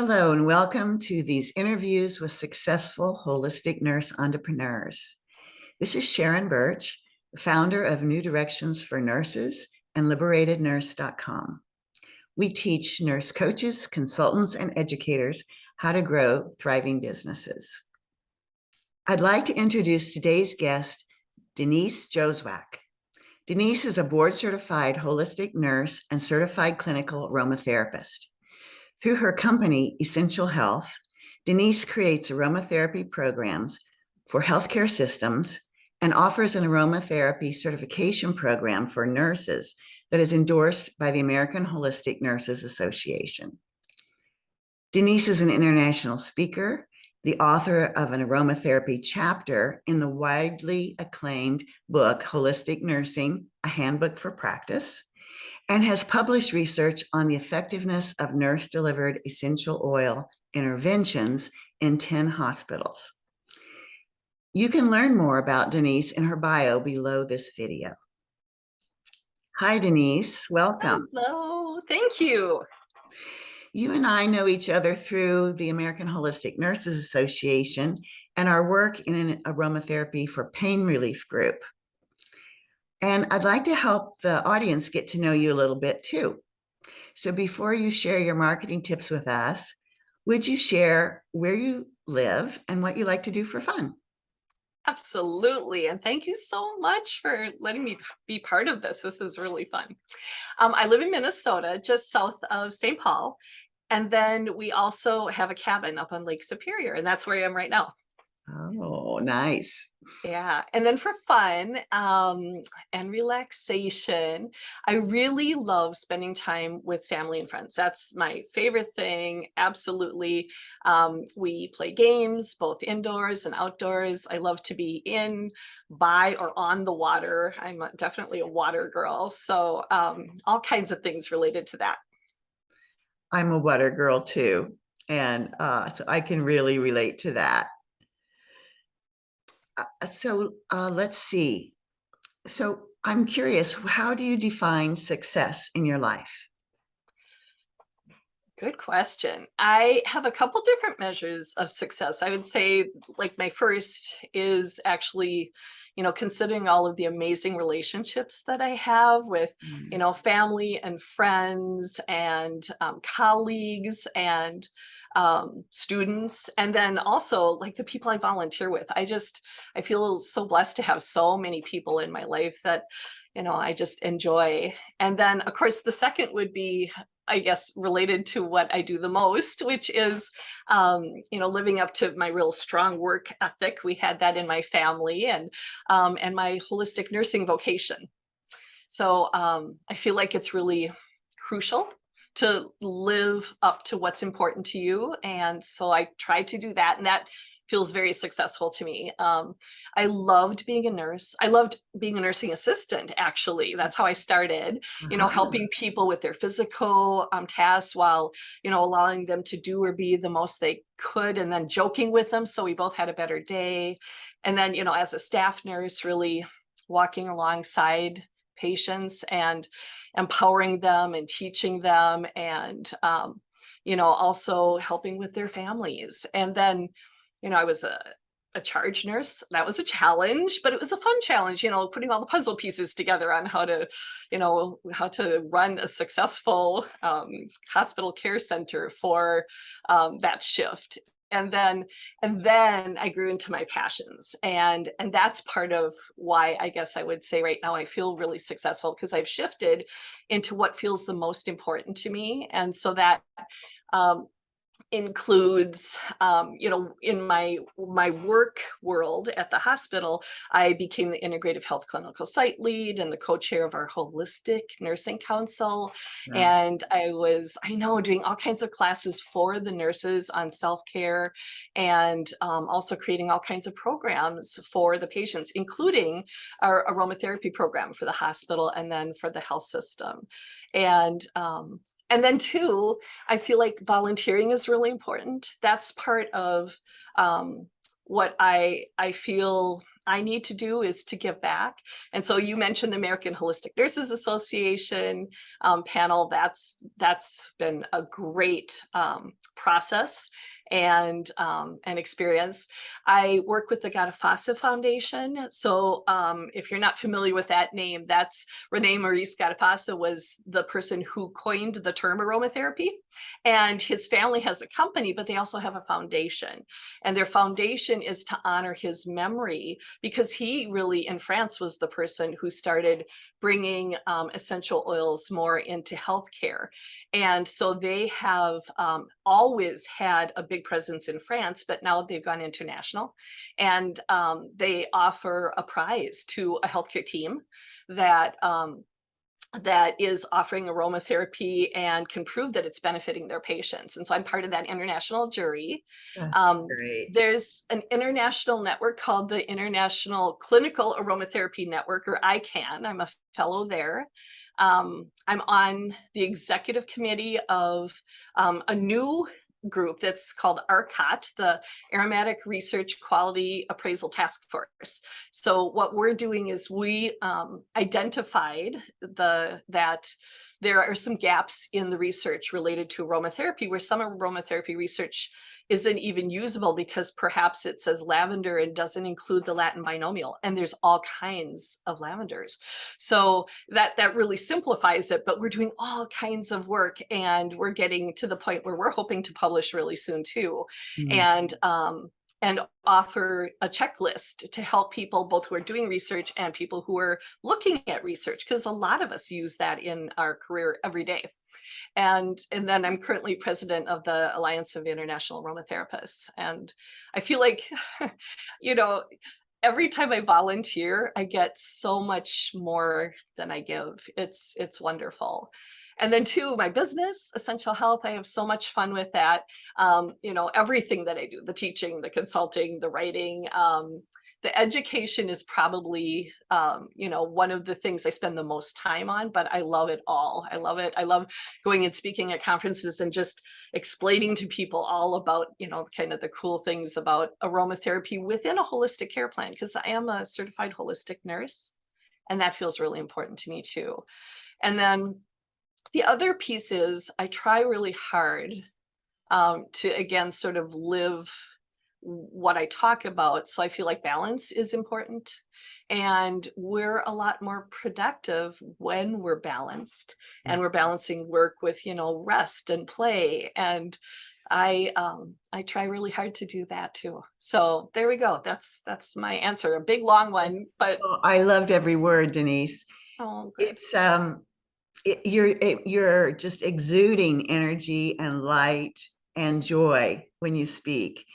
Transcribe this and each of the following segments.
Hello and welcome to these interviews with successful holistic nurse entrepreneurs. This is Sharon Burch, founder of New Directions for Nurses and LiberatedNurse.com. We teach nurse coaches, consultants, and educators how to grow thriving businesses. I'd like to introduce today's guest, Denise Joswiak. Denise is a board-certified holistic nurse and certified clinical aromatherapist. Through her company, Essential Health, Denise creates aromatherapy programs for healthcare systems and offers an aromatherapy certification program for nurses that is endorsed by the American Holistic Nurses Association. Denise is an international speaker, the author of an aromatherapy chapter in the widely acclaimed book, Holistic Nursing, A Handbook for Practice, and has published research on the effectiveness of nurse-delivered essential oil interventions in 10 hospitals. You can learn more about Denise in her bio below this video. Hi, Denise. Welcome. Hello. Thank you. You and I know each other through the American Holistic Nurses Association and our work in an aromatherapy for pain relief group. And I'd like to help the audience get to know you a little bit too. So before you share your marketing tips with us, would you share where you live and what you like to do for fun? Absolutely. And thank you so much for letting me be part of this. This is really fun. I live in Minnesota, just south of St. Paul. And then we also have a cabin up on Lake Superior, and that's where I am right now. Oh, nice. Yeah. And then for fun and relaxation, I really love spending time with family and friends. That's my favorite thing. Absolutely. We play games, both indoors and outdoors. I love to be in, by, or on the water. I'm definitely a water girl. So all kinds of things related to that. I'm a water girl too. And so I can really relate to that. Let's see. So I'm curious, how do you define success in your life? Good question. I have a couple different measures of success. I would say like my first is actually, considering all of the amazing relationships that I have with, family and friends and colleagues and students. And then also like the people I volunteer with. I feel so blessed to have so many people in my life that, I just enjoy. And then of course, the second would be, I guess, related to what I do the most, which is, living up to my real strong work ethic. We had that in my family and my holistic nursing vocation. So I feel like it's really crucial to live up to what's important to you. And so I try to do that. And that feels very successful to me. I loved being a nurse. I loved being a nursing assistant, actually. That's how I started, helping people with their physical tasks while, allowing them to do or be the most they could, and then joking with them so we both had a better day. And then, as a staff nurse, really walking alongside patients and empowering them and teaching them and, also helping with their families. And then, I was a charge nurse. That was a challenge, but it was a fun challenge, putting all the puzzle pieces together on how to run a successful hospital care center for that shift. And then I grew into my passions, and that's part of why I guess I would say right now I feel really successful, because I've shifted into what feels the most important to me. And so that includes, in my work world at the hospital, I became the integrative health clinical site lead and the co-chair of our holistic nursing council. Yeah. And I was, doing all kinds of classes for the nurses on self-care, and also creating all kinds of programs for the patients, including our aromatherapy program for the hospital and then for the health system. And then too, I feel like volunteering is really important. That's part of what I feel I need to do is to give back. And so you mentioned the American Holistic Nurses Association panel. That's been a great process and an experience. I work with the Gatafasa Foundation. So if you're not familiar with that name, that's Rene Maurice Gatafasa was the person who coined the term aromatherapy. And his family has a company, but they also have a foundation. And their foundation is to honor his memory, because he really, in France, was the person who started bringing essential oils more into healthcare. And so they have always had a big presence in France, but now they've gone international. And they offer a prize to a healthcare team that that is offering aromatherapy and can prove that it's benefiting their patients. And so I'm part of that international jury. That's great. There's an international network called the International Clinical Aromatherapy Network, or ICANN. I'm a fellow there. I'm on the executive committee of a new group that's called ARCOT, the Aromatic Research Quality Appraisal Task Force. So what we're doing is we identified that there are some gaps in the research related to aromatherapy, where some aromatherapy research isn't even usable because perhaps it says lavender and doesn't include the Latin binomial, and there's all kinds of lavenders. So that really simplifies it, but we're doing all kinds of work, and we're getting to the point where we're hoping to publish really soon too. And offer a checklist to help people both who are doing research and people who are looking at research, because a lot of us use that in our career every day. And then I'm currently president of the Alliance of International Aromatherapists. And I feel like, you know, every time I volunteer, I get so much more than I give. It's wonderful. And then too, my business, Essential Health, I have so much fun with that. You know, everything that I do, the teaching, the consulting, the writing, the education is probably, you know, one of the things I spend the most time on, but I love it all. I love it. I love going and speaking at conferences and just explaining to people all about, you know, kind of the cool things about aromatherapy within a holistic care plan, because I am a certified holistic nurse, and that feels really important to me too. And then the other piece is I try really hard to, again, sort of live what I talk about. So I feel like balance is important, and we're a lot more productive when we're balanced, and we're balancing work with, you know, rest and play. And I try really hard to do that too. So there we go. That's my answer. A big long one, but Oh, I loved every word, Denise. oh, good. It's you're just exuding energy and light and joy when you speak,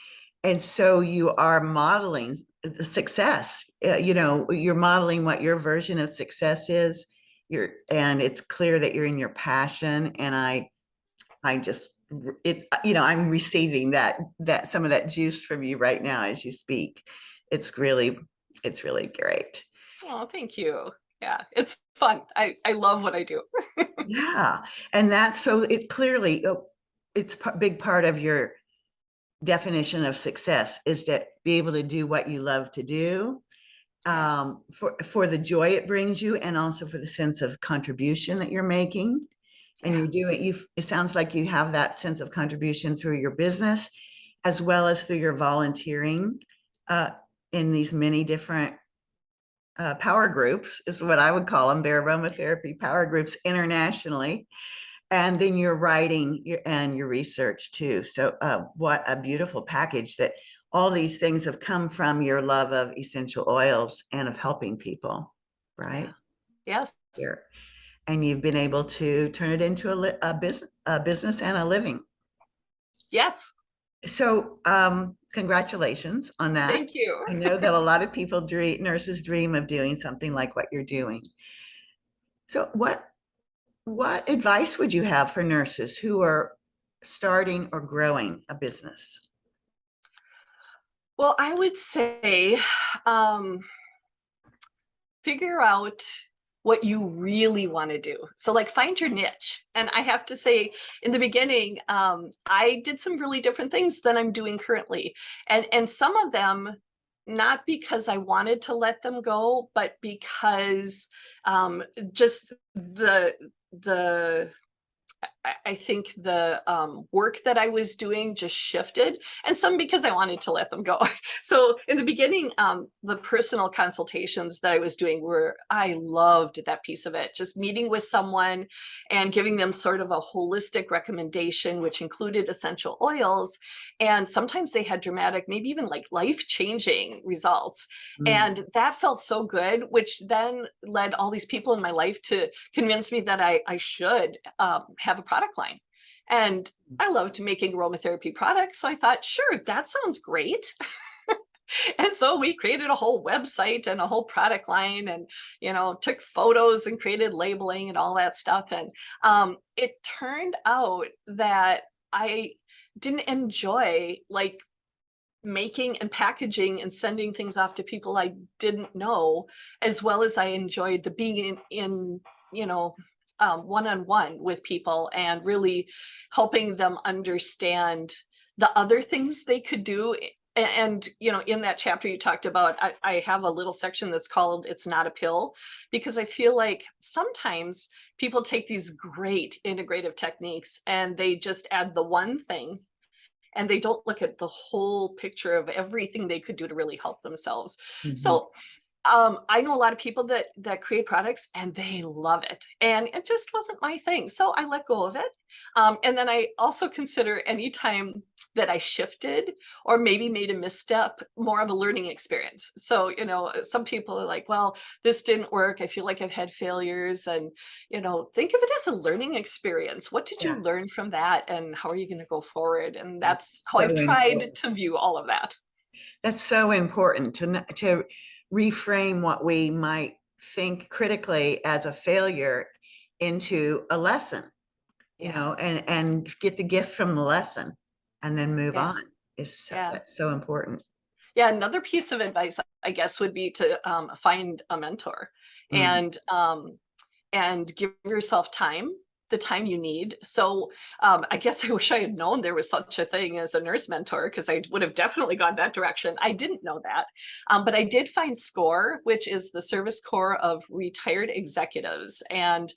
and so you are modeling the success. You know, you're modeling what your version of success is. And it's clear that you're in your passion, and I just you know, I'm receiving that some of that juice from you right now as you speak. It's really great. Oh, thank you. Yeah, it's fun. I love what I do. Yeah, and that's so it clearly it's a big part of your definition of success is that be able to do what you love to do, for the joy it brings you, and also for the sense of contribution that you're making. And you're doing, it sounds like you have that sense of contribution through your business as well as through your volunteering in these many different power groups, is what I would call them. They're aromatherapy power groups internationally. And then your writing and your research too. So what a beautiful package that all these things have come from your love of essential oils and of helping people, right? Yeah. Yes. Here. And you've been able to turn it into a business and a living. Yes. So congratulations on that. Thank you. I know that a lot of people nurses dream of doing something like what you're doing. So what advice would you have for nurses who are starting or growing a business? Well, I would say figure out what you really want to do. So like find your niche. And I have to say in the beginning, I did some really different things than I'm doing currently. And some of them not because I wanted to let them go, but because just the I think the work that I was doing just shifted, and some because I wanted to let them go. So in the beginning, the personal consultations that I was doing I loved that piece of it, just meeting with someone and giving them sort of a holistic recommendation, which included essential oils. And sometimes they had dramatic, maybe even like life-changing results. And that felt so good, which then led all these people in my life to convince me that I should have a product line. And I loved making aromatherapy products. So I thought, sure, that sounds great. And so we created a whole website and a whole product line, and, took photos and created labeling and all that stuff. And it turned out that I didn't enjoy like making and packaging and sending things off to people I didn't know, as well as I enjoyed the being in one-on-one with people and really helping them understand the other things they could do. And in that chapter you talked about, I have a little section that's called "It's Not a Pill," because I feel like sometimes people take these great integrative techniques and they just add the one thing, and they don't look at the whole picture of everything they could do to really help themselves. So I know a lot of people that create products and they love it, and it just wasn't my thing. So I let go of it. And then I also consider any time that I shifted or maybe made a misstep more of a learning experience. So, some people are like, well, this didn't work. I feel like I've had failures, and, think of it as a learning experience. What did you Yeah, learn from that? And how are you going to go forward? And that's that's how so I've tried important. to view all of that. That's so important to reframe what we might think critically as a failure into a lesson, Yeah. and get the gift from the lesson and then move Yeah. on. Yeah. That's so important. Yeah, another piece of advice, I guess, would be to find a mentor Mm, and give yourself time, the time you need. So I guess I wish I had known there was such a thing as a nurse mentor, because I would have definitely gone that direction. I didn't know that, but I did find SCORE, which is the Service Corps of Retired Executives, and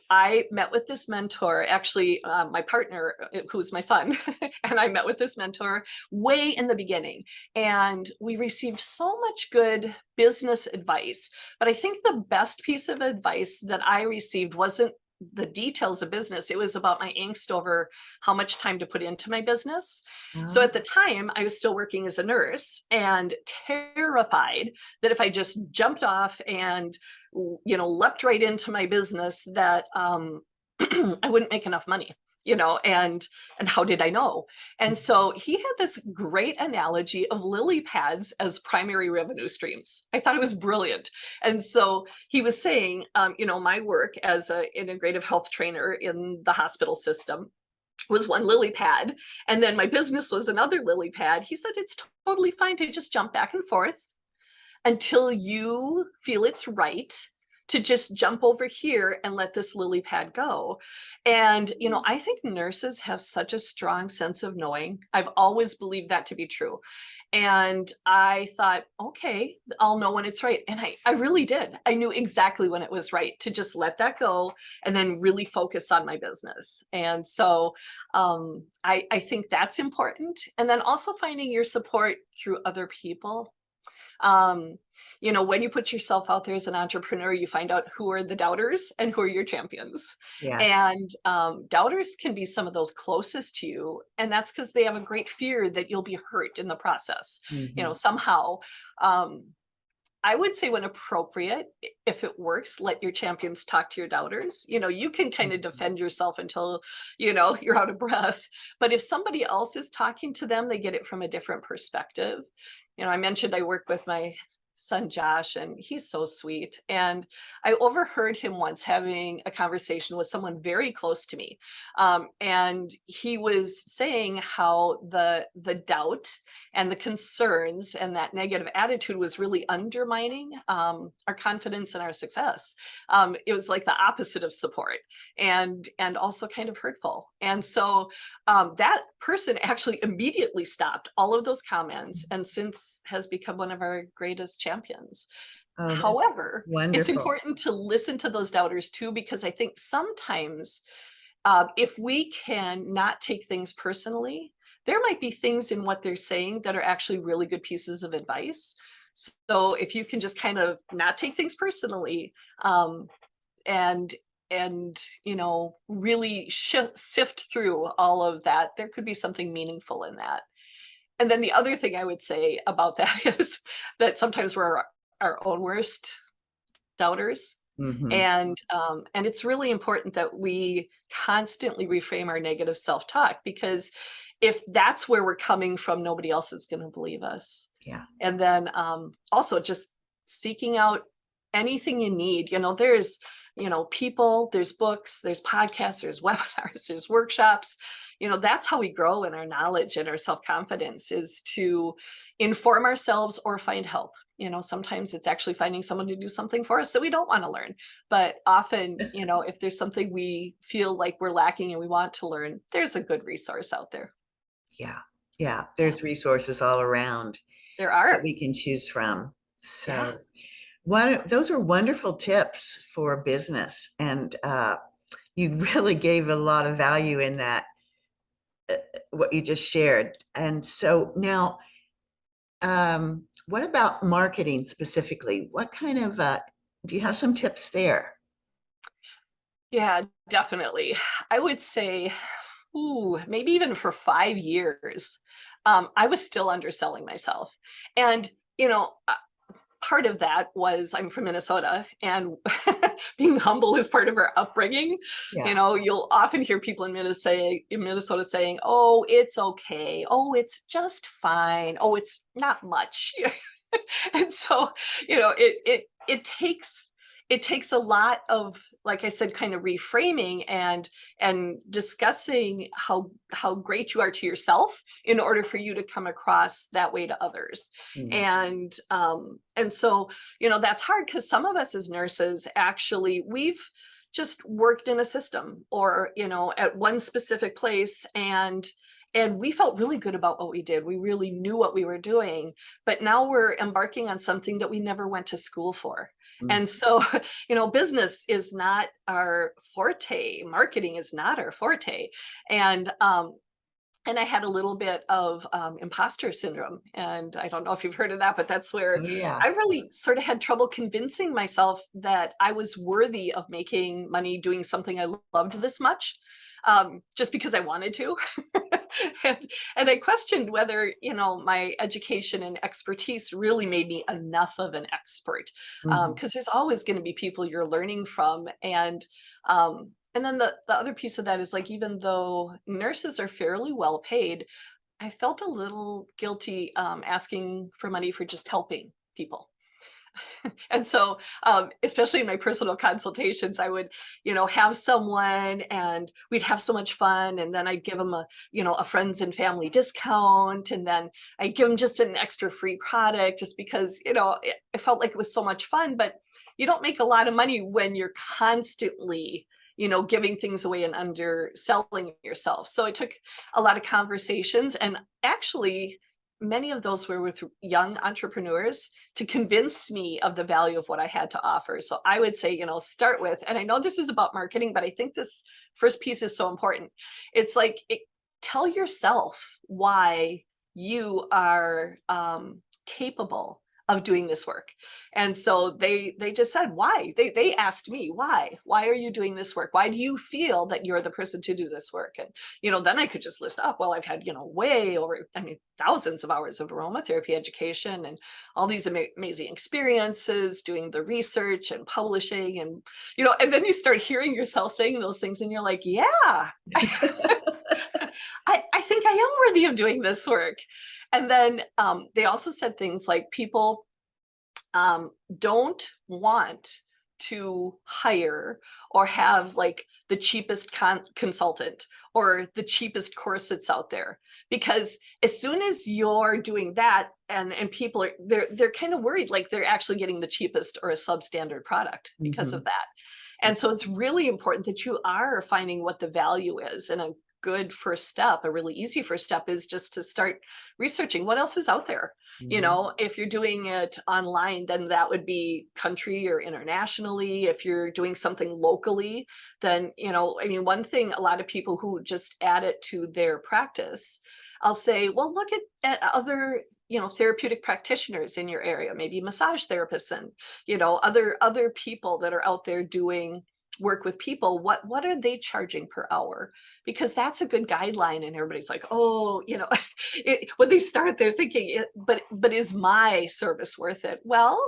I met with this mentor, actually, my partner, who's my son, and I met with this mentor way in the beginning. And we received so much good business advice. But I think the best piece of advice that I received wasn't the details of business. It was about my angst over how much time to put into my business. So oh, at the time, I was still working as a nurse and terrified that if I just jumped off and leapt right into my business, that I wouldn't make enough money, and how did I know? And so he had this great analogy of lily pads as primary revenue streams. I thought it was brilliant. And so he was saying, my work as an integrative health trainer in the hospital system was one lily pad, and then my business was another lily pad. He said it's totally fine to just jump back and forth until you feel it's right to just jump over here and let this lily pad go. And, I think nurses have such a strong sense of knowing. I've always believed that to be true. And I thought, okay, I'll know when it's right. And I really did. I knew exactly when it was right to just let that go and then really focus on my business. And so I think that's important. And then also finding your support through other people. um when you put yourself out there as an entrepreneur, you find out who are the doubters and who are your champions. yeah. And doubters can be some of those closest to you, and that's because they have a great fear that you'll be hurt in the process, Mhm. somehow. um I would say when appropriate, if it works, let your champions talk to your doubters. You can kind of Mhm. defend yourself until, you're out of breath. But if somebody else is talking to them, they get it from a different perspective. I mentioned I work with my son Josh, and he's so sweet. And I overheard him once having a conversation with someone very close to me. And he was saying how the doubt and the concerns and that negative attitude was really undermining our confidence and our success. It was like the opposite of support, and also kind of hurtful. And so that person actually immediately stopped all of those comments, and since has become one of our greatest champions. Oh, that's However, it's wonderful. important to listen to those doubters too, because I think sometimes if we can not take things personally, there might be things in what they're saying that are actually really good pieces of advice. So if you can just kind of not take things personally, and really sift through all of that, there could be something meaningful in that. And then the other thing I would say about that is that sometimes we're our own worst doubters. Mhm. And it's really important that we constantly reframe our negative self-talk, because if that's where we're coming from, nobody else is going to believe us. Yeah. And then also just seeking out anything you need. There's people, there's books, there's podcasts, there's webinars, there's workshops. That's how we grow in our knowledge and our self-confidence, is to inform ourselves or find help. Sometimes it's actually finding someone to do something for us that we don't want to learn. But often, if there's something we feel like we're lacking and we want to learn, there's a good resource out there. Yeah. Yeah. There's resources all around There that are. we can choose from. Yeah. So those are wonderful tips for business. And you really gave a lot of value in that, what you just shared. And so now, what about marketing specifically? What kind of, do you have some tips there? Yeah, definitely. I would say, maybe even for 5 years, I was still underselling myself. And, part of that was I'm from Minnesota, and being humble is part of our upbringing. Yeah. You'll often hear people in Minnesota saying, "Oh, it's okay. Oh, it's just fine. Oh, it's not much." And so, it takes a lot of, like I said, kind of reframing and discussing how great you are to yourself in order for you to come across that way to others. Mhm. And so, that's hard, because some of us as nurses, actually, we've just worked in a system, or at one specific place, and we felt really good about what we did. We really knew what we were doing, but now we're embarking on something that we never went to school for. Mm. And so, business is not our forte. Marketing is not our forte. And I had a little bit of imposter syndrome. And I don't know if you've heard of that, but that's where Oh, yeah. I really sort of had trouble convincing myself that I was worthy of making money doing something I loved this much, just because I wanted to. and I questioned whether, my education and expertise really made me enough of an expert. Mhm. Because there's always going to be people you're learning from. And then the other piece of that is, like, even though nurses are fairly well paid, I felt a little guilty asking for money for just helping people. And so, especially in my personal consultations, I would, have someone, and we'd have so much fun. And then I'd give them a friends and family discount. And then I'd give them just an extra free product, just because, it felt like it was so much fun. But you don't make a lot of money when you're constantly, giving things away and underselling yourself. So it took a lot of conversations, and actually many of those were with young entrepreneurs, to convince me of the value of what I had to offer. So I would say, start with, and I know this is about marketing, but I think this first piece is so important. It's like, tell yourself why you are capable of doing this work. And so they just said, why? They asked me, why are you doing this work? Why do you feel that you're the person to do this work? And then I could just list up, well, I've had way over, thousands of hours of aromatherapy education, and all these amazing experiences doing the research and publishing, and and then you start hearing yourself saying those things, and you're like, yeah, I think I am worthy of doing this work. And then they also said things like, people don't want to hire or have like the cheapest consultant or the cheapest course that's out there, because as soon as you're doing that, and people are they're kind of worried like they're actually getting the cheapest or a substandard product because of that. And so it's really important that you are finding what the value is. And a good first step, a really easy first step, is just to start researching what else is out there. You know, if you're doing it online, then that would be country or internationally. If you're doing something locally, then, you know, I mean, one thing, a lot of people who just add it to their practice, I'll say, well, look at other, you know, therapeutic practitioners in your area, maybe massage therapists and, you know, other people that are out there doing work with people. What are they charging per hour? Because that's a good guideline. And everybody's like, oh, you know, when they start, they're thinking, but is my service worth it? Well,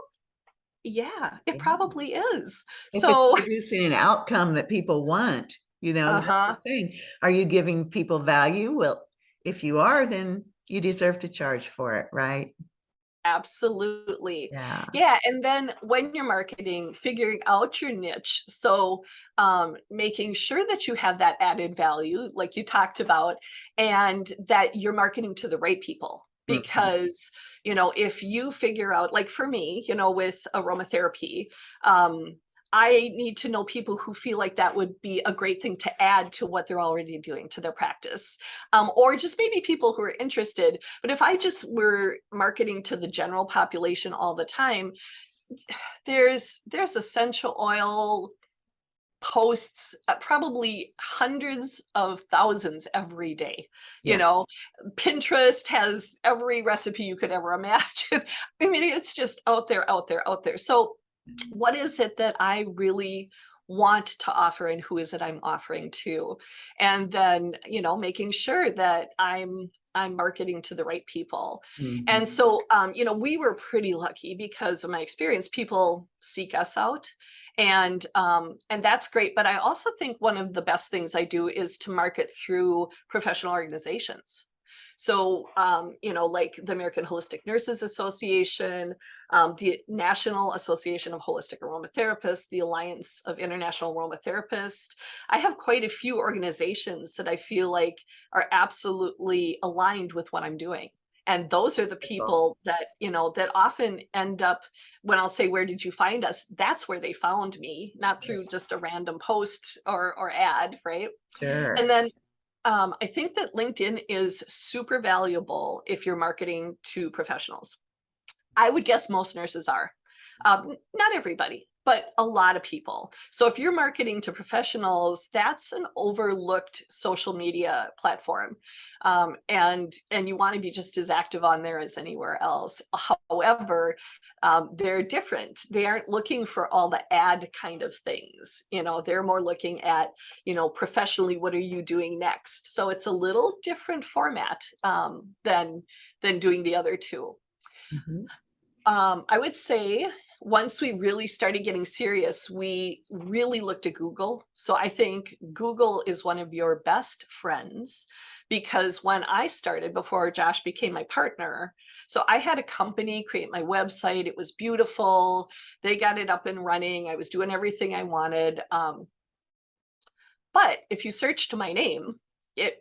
yeah, it probably is. If it's So, producing an outcome that people want, you know, that's the thing. Are you giving people value? Well, if you are, then you deserve to charge for it, right? absolutely. Yeah. Yeah. And then when you're marketing, figuring out your niche. So making sure that you have that added value, like you talked about, and that you're marketing to the right people. Because, you know, if you figure out, like for me, you know, with aromatherapy, I need to know people who feel like that would be a great thing to add to what they're already doing to their practice, or just maybe people who are interested. But if I just were marketing to the general population all the time, there's essential oil posts, probably hundreds of thousands every day. You know, Pinterest has every recipe you could ever imagine. I mean, it's just out there, out there, out there. So what is it that I really want to offer, and who is it I'm offering to? And then, you know, making sure that I'm marketing to the right people. And so, you know, we were pretty lucky because of my experience. People seek us out, and that's great. But I also think one of the best things I do is to market through professional organizations. So, you know, like the American Holistic Nurses Association, the National Association of Holistic Aromatherapists, the Alliance of International Aromatherapists. I have quite a few organizations that I feel like are absolutely aligned with what I'm doing. And those are the people that, you know, that often end up, when I'll say, where did you find us? That's where they found me, not through just a random post or ad, right? Sure. And then I think that LinkedIn is super valuable if you're marketing to professionals. I would guess most nurses are. Not everybody, but a lot of people. So if you're marketing to professionals, that's an overlooked social media platform. And you want to be just as active on there as anywhere else. However, they're different. They aren't looking for all the ad kind of things. You know, they're more looking at, you know, professionally, what are you doing next? So it's a little different format than doing the other two. I would say once we really started getting serious, we really looked at Google. So I think Google is one of your best friends, because when I started, before Josh became my partner, so I had a company create my website. It was beautiful. They got it up and running. I was doing everything I wanted. But if you searched my name,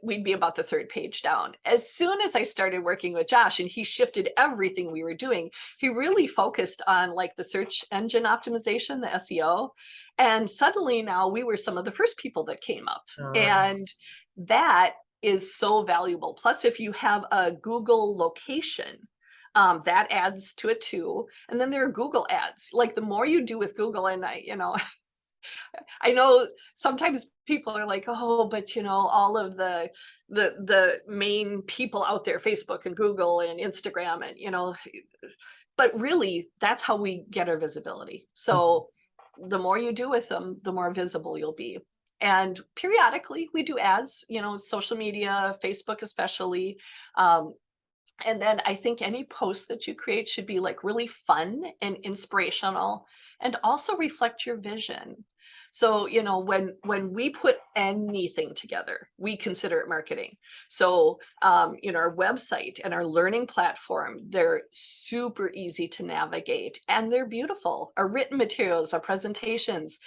we'd be about the third page down. As soon as I started working with Josh and he shifted everything we were doing, he really focused on like the search engine optimization, the SEO. And suddenly now we were some of the first people that came up. And that is so valuable. Plus, if you have a Google location, that adds to it too. And then there are Google ads. Like the more you do with Google, and I know sometimes people are like, oh, but you know, all of the main people out there, Facebook and Google and Instagram, and you know, but really that's how we get our visibility. So the more you do with them, the more visible you'll be. And periodically we do ads, you know, social media, Facebook especially. And then I think any post that you create should be like really fun and inspirational, and also reflect your vision. So, when we put anything together, we consider it marketing. So, our website and our learning platform, they're super easy to navigate and they're beautiful. Our written materials, our presentations,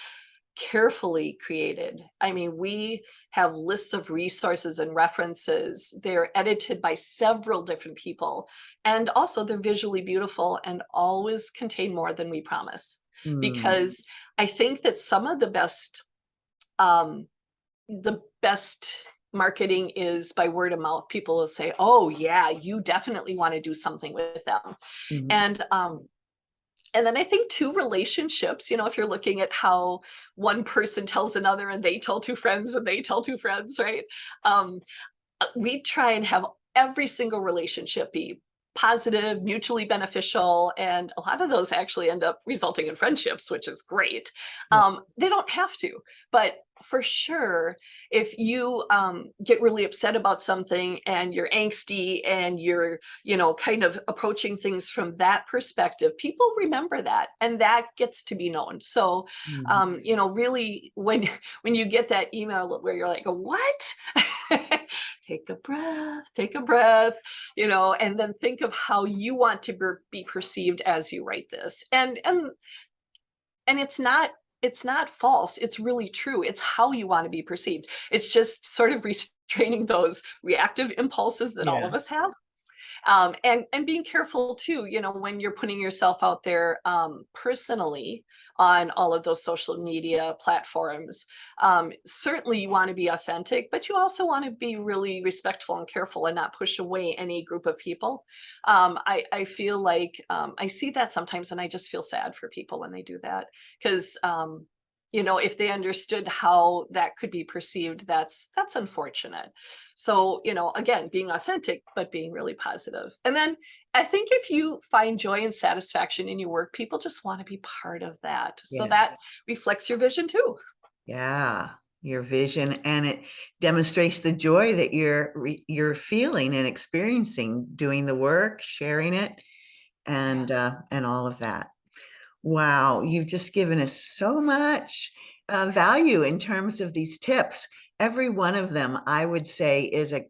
carefully created. I mean, we have lists of resources and references. They're edited by several different people. And also they're visually beautiful and always contain more than we promise. Mm. Because I think that some of the best marketing is by word of mouth. People will say, oh yeah, you definitely want to do something with them. Mhm. And then I think too, relationships, if you're looking at how one person tells another and they tell two friends and they tell two friends, right? Um, we try and have every single relationship be positive, mutually beneficial, and a lot of those actually end up resulting in friendships, which is great. Yeah. They don't have to, but for sure, if you get really upset about something and you're angsty and you're, kind of approaching things from that perspective, people remember that, and that gets to be known. So, Mhm. really, when you get that email where you're like, what? Take a breath, and then think of how you want to be perceived as you write this. And it's not false. It's really true. It's how you want to be perceived. It's just sort of restraining those reactive impulses that all Yeah. of us have, and being careful too, when you're putting yourself out there personally on all of those social media platforms. Certainly you want to be authentic, but you also want to be really respectful and careful and not push away any group of people. I feel like I see that sometimes, and I just feel sad for people when they do that, because if they understood how that could be perceived, that's unfortunate. So, again, being authentic, but being really positive. And then I think if you find joy and satisfaction in your work, people just want to be part of that. So Yeah. that reflects your vision too. Yeah. Your vision, and it demonstrates the joy that you're feeling and experiencing doing the work, sharing it, and all of that. Wow, you've just given us so much value in terms of these tips. Every one of them, I would say, is a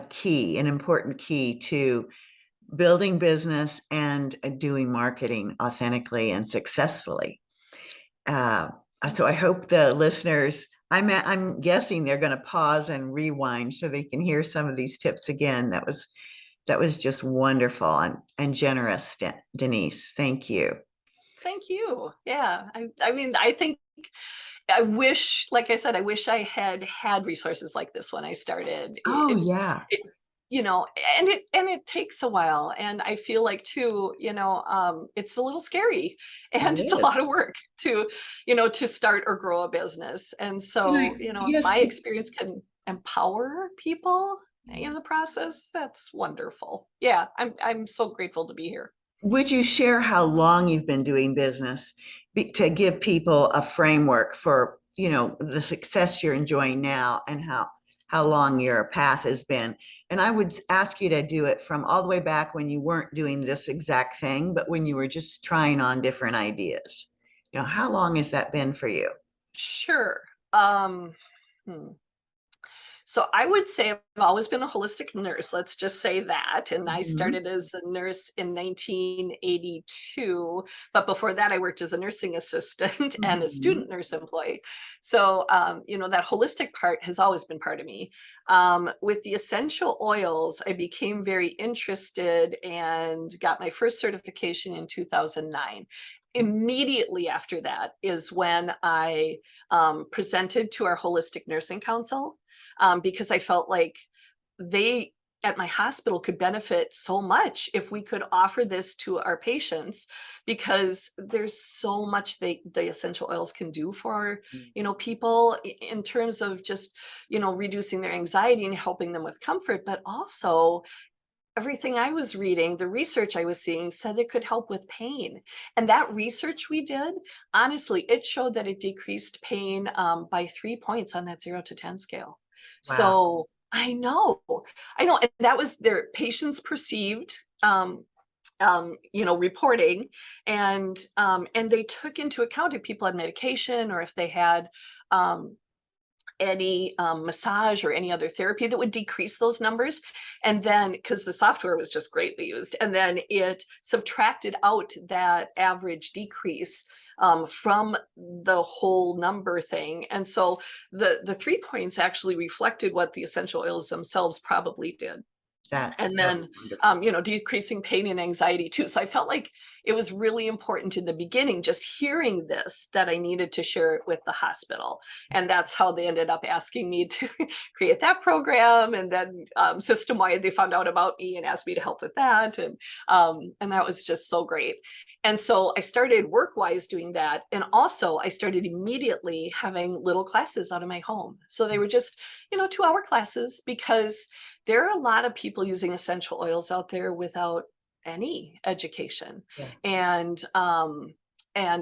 key, an important key to building business and doing marketing authentically and successfully. Uh, so I hope the listeners, I'm guessing they're going to pause and rewind so they can hear some of these tips again. That was just wonderful and generous, Denise. Thank you. Thank you. Yeah. I mean, I think I wish, like I said, I wish I had resources like this when I started. Oh yeah, It and it takes a while, and I feel like too, it's a little scary, it and it's a is. lot of work to start or grow a business. And so, if Yes. my experience can empower people in the process, that's wonderful. Yeah, I'm so grateful to be here. Would you share how long you've been doing business to give people a framework for, the success you're enjoying now and how long your path has been? And I would ask you to do it from all the way back when you weren't doing this exact thing, but when you were just trying on different ideas. How long has that been for you? Sure. Hmm. So I would say I've always been a holistic nurse. Let's just say that. And I Mhm. started as a nurse in 1982. But before that, I worked as a nursing assistant and a Mhm. student nurse employee. So, that holistic part has always been part of me. With the essential oils, I became very interested and got my first certification in 2009. Immediately after that is when I presented to our holistic nursing council, because I felt like they at my hospital could benefit so much if we could offer this to our patients, because there's so much the essential oils can do for people in terms of just reducing their anxiety and helping them with comfort, but also everything I was reading, the research I was seeing said it could help with pain. And that research we did, honestly, it showed that it decreased pain by 3 points on that 0 to 10 scale. Wow. So I know. And that was their patients perceived. reporting, and they took into account if people had medication or if they had any massage or any other therapy that would decrease those numbers. And then, because the software was just greatly used, and then it subtracted out that average decrease from the whole number thing. And so the 3 points actually reflected what the essential oils themselves probably did. That's And then, wonderful. decreasing pain and anxiety too. So I felt like it was really important in the beginning, just hearing this, that I needed to share it with the hospital. And that's how they ended up asking me to create that program. And then system-wide, they found out about me and asked me to help with that. And that was just so great. And so I started work-wise doing that. And also I started immediately having little classes out of my home. So they were just, 2-hour classes, because there are a lot of people using essential oils out there without any education, Yeah.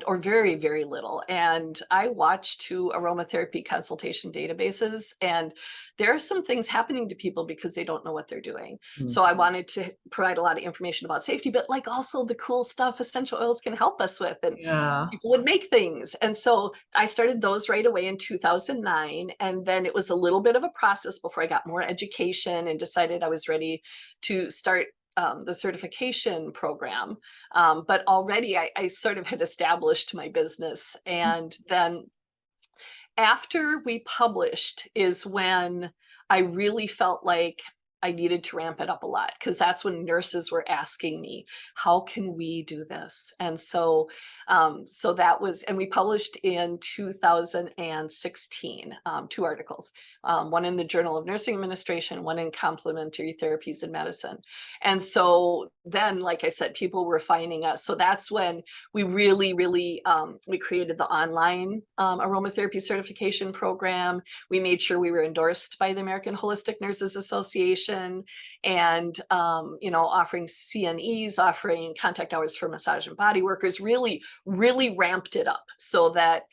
or very, very little. And I watch 2 aromatherapy consultation databases, and there are some things happening to people because they don't know what they're doing. So I wanted to provide a lot of information about safety, but like also the cool stuff essential oils can help us with, and Yeah. people would make things. And so I started those right away in 2009. And then it was a little bit of a process before I got more education and decided I was ready to start the certification program. But already I sort of had established my business. And then after we published is when I really felt like I needed to ramp it up a lot, because that's when nurses were asking me, how can we do this? And so, that was, and we published in 2016, 2 articles, one in the Journal of Nursing Administration, one in Complementary Therapies in Medicine. And so then, like I said, people were finding us. So that's when we really, really, we created the online aromatherapy certification program. We made sure we were endorsed by the American Holistic Nurses Association, and offering CNEs, offering contact hours for massage and body workers, really, really ramped it up so that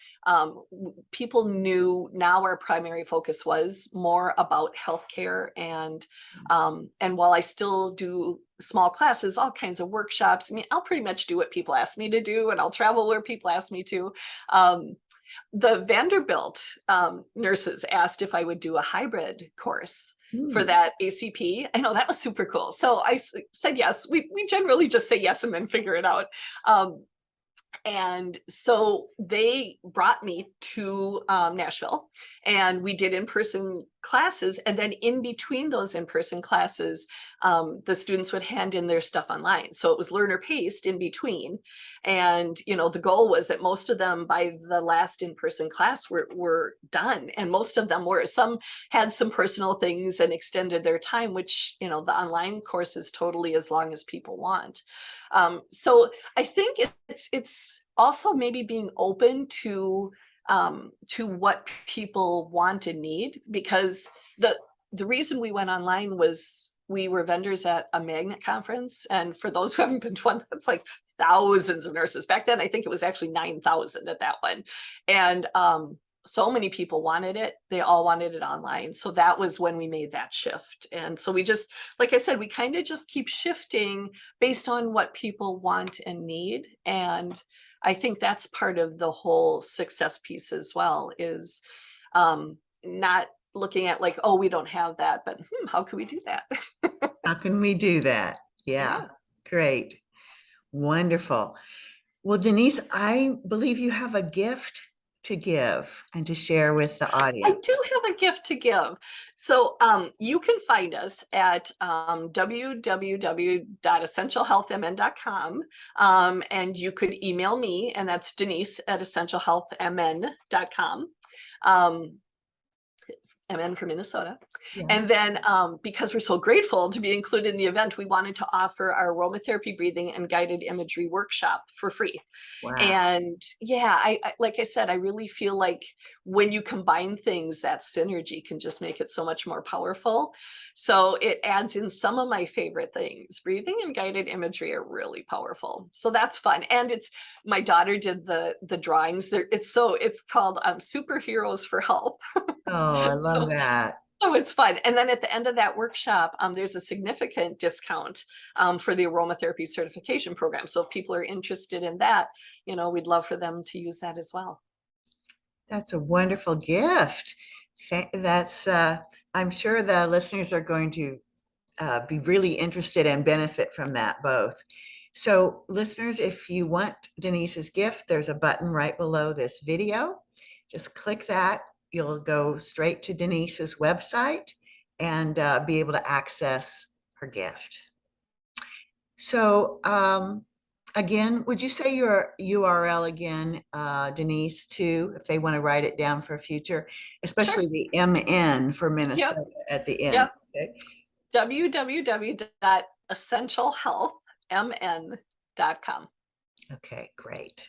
people knew now our primary focus was more about healthcare. And while I still do small classes, all kinds of workshops, I mean, I'll pretty much do what people ask me to do, and I'll travel where people ask me to. The Vanderbilt nurses asked if I would do a hybrid course for that ACP. I know that was super cool. So I said yes. We generally just say yes and then figure it out. And so they brought me to Nashville, and we did in-person classes. And then in between those in-person classes, the students would hand in their stuff online. So it was learner paced in between. And, the goal was that most of them by the last in-person class were done. And most of them were. Some had some personal things and extended their time, which, the online course is totally as long as people want. So I think it's also maybe being open to what people want and need, because the reason we went online was we were vendors at a magnet conference. And for those who haven't been to one, that's like thousands of nurses. Back then, I think it was actually 9,000 at that one. And so many people wanted it. They all wanted it online. So that was when we made that shift. And so we just, like I said, we kind of just keep shifting based on what people want and need. And I think that's part of the whole success piece as well, is not looking at like, oh, we don't have that, but how can we do that? How can we do that? Yeah. Great. Wonderful. Well, Denise, I believe you have a gift to give and to share with the I audience. do have a gift to give. So you can find us at www.essentialhealthmn.com, and you could email me, and that's Denise at essentialhealthmn.com. MN for Minnesota. Yeah. And then because we're so grateful to be included in the event, we wanted to offer our aromatherapy breathing and guided imagery workshop for free. Wow. And yeah, I like I said, I really feel like when you combine things, that synergy can just make it so much more powerful. So it adds in some of my favorite things. Breathing and guided imagery are really powerful. So that's fun. And it's, my daughter did the drawings there. It's called Superheroes for Health. Oh, I love that. So it's fun. And then at the end of that workshop, there's a significant discount for the aromatherapy certification program. So if people are interested in that, we'd love for them to use that as well. That's a wonderful gift. I'm sure the listeners are going to be really interested and benefit from that both. So listeners, if you want Denise's gift, there's a button right below this video. Just click that. You'll go straight to Denise's website and be able to access her gift. So again, would you say your URL again, Denise, too, if they want to write it down for future, especially Sure. the MN for Minnesota at the end? Yep. Okay. www.essentialhealthmn.com. Okay, great.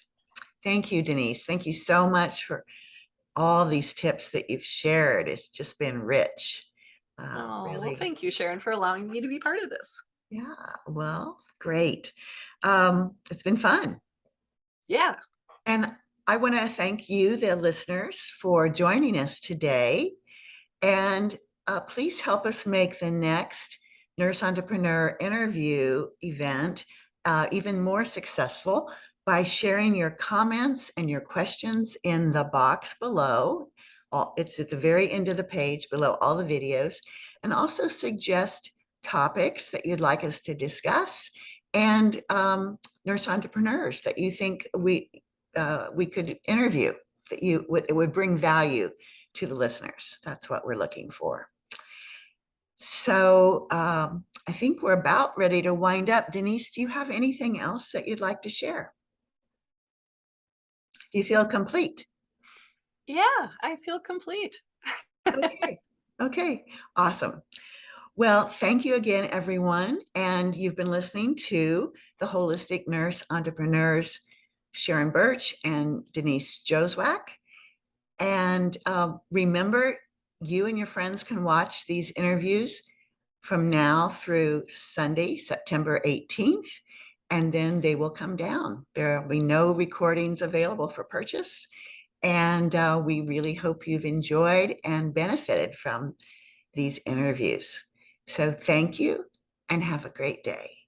Thank you, Denise. Thank you so much for all these tips that you've shared. It's just been rich. Oh, well, Really. thank you, Sharon, for allowing me to be part of this. Yeah, well, great. It's been fun. Yeah. And I want to thank you, the listeners, for joining us today. And please help us make the next Nurse Entrepreneur interview event even more successful by sharing your comments and your questions in the box below. It's at the very end of the page below all the videos. And also suggest topics that you'd like us to discuss and nurse entrepreneurs that you think we could interview, that it would bring value to the listeners. That's what we're looking for. So I think we're about ready to wind up. Denise, do you have anything else that you'd like to share? Do you feel complete? Yeah, I feel complete. Okay. Okay. Awesome. Well, thank you again, everyone. And you've been listening to the Holistic Nurse Entrepreneurs, Sharon Burch and Denise Joswiak. And remember, you and your friends can watch these interviews from now through Sunday, September 18th, and then they will come down. There will be no recordings available for purchase. And we really hope you've enjoyed and benefited from these interviews. So thank you and have a great day.